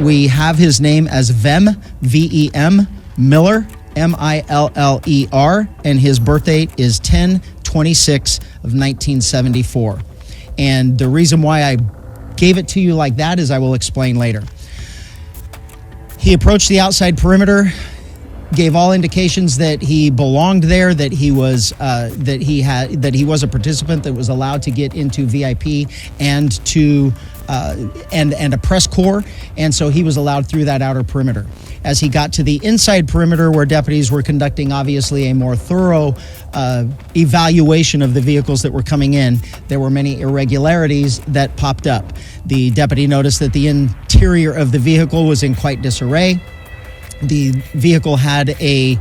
We have his name as Vem, V-E-M, Miller, M-I-L-L-E-R, and his birth date is 10/26 of 1974. And the reason why I gave it to you like that is I will explain later. He approached the outside perimeter, gave all indications that he belonged there, that he was a participant that was allowed to get into VIP and to and a press corps, and so he was allowed through that outer perimeter. As he got to the inside perimeter, where deputies were conducting obviously a more thorough evaluation of the vehicles that were coming in, there were many irregularities that popped up. The deputy noticed that the interior of the vehicle was in quite disarray. The vehicle had an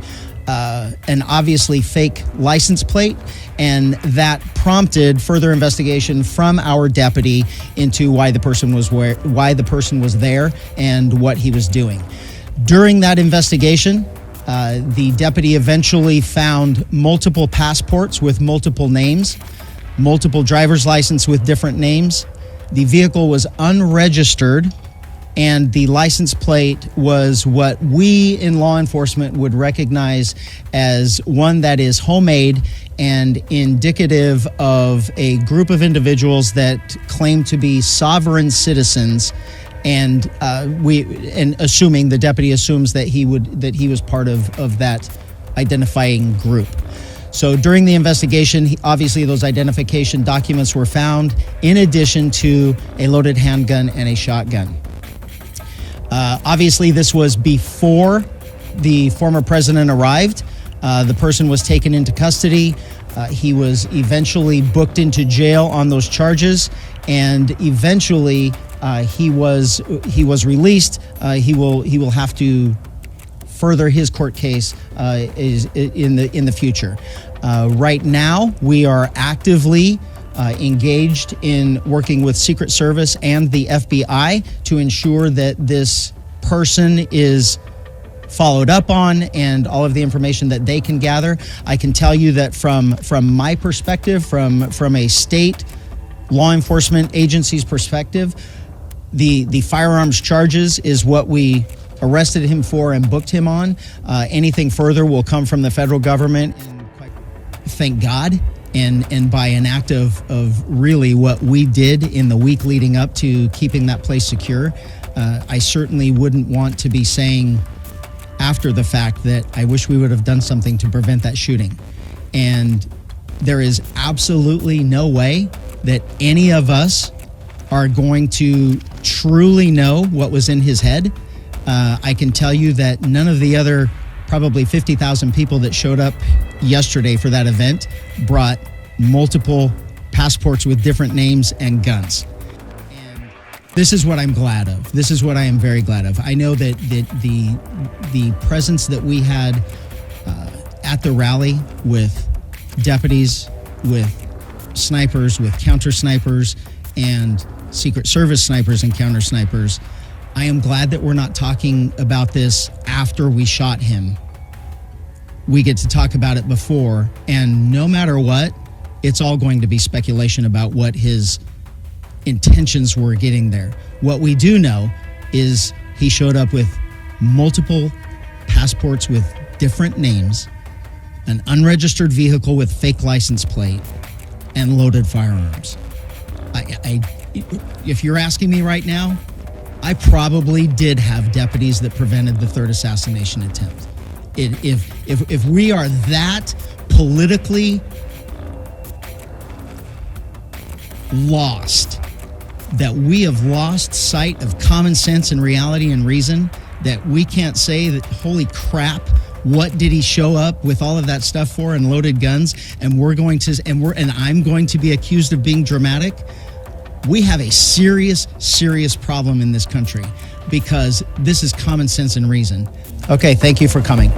obviously fake license plate, and that prompted further investigation from our deputy into why the person was there and what he was doing. During that investigation, the deputy eventually found multiple passports with multiple names, multiple driver's license with different names. The vehicle was unregistered, and the license plate was what we in law enforcement would recognize as one that is homemade and indicative of a group of individuals that claim to be sovereign citizens. And assuming the deputy assumes that he was part of that identifying group. So during the investigation, obviously those identification documents were found, in addition to a loaded handgun and a shotgun. Obviously, this was before the former president arrived. The person was taken into custody. He was eventually booked into jail on those charges, and eventually he was released. He will have to further his court case in the future. Right now, we are actively engaged in working with Secret Service and the FBI to ensure that this person is followed up on and all of the information that they can gather. I can tell you that from my perspective, from a state law enforcement agency's perspective, the firearms charges is what we arrested him for and booked him on. Anything further will come from the federal government, and thank God. And by an act of really what we did in the week leading up to keeping that place secure, I certainly wouldn't want to be saying after the fact that I wish we would have done something to prevent that shooting. And there is absolutely no way that any of us are going to truly know what was in his head. I can tell you that none of the other probably 50,000 people that showed up yesterday for that event brought multiple passports with different names and guns. And this is what I'm glad of. This is what I am very glad of. I know that the presence that we had at the rally with deputies, with snipers, with counter snipers, and Secret Service snipers and counter snipers, I am glad that we're not talking about this after we shot him. We get to talk about it before, and no matter what, it's all going to be speculation about what his intentions were getting there. What we do know is he showed up with multiple passports with different names, an unregistered vehicle with fake license plate, and loaded firearms. If you're asking me right now, I probably did have deputies that prevented the third assassination attempt. If we are that politically lost, that we have lost sight of common sense and reality and reason, that we can't say that, holy crap, what did he show up with all of that stuff for and loaded guns, and I'm going to be accused of being dramatic. We have a serious problem in this country, because this is common sense and reason. Okay, thank you for coming.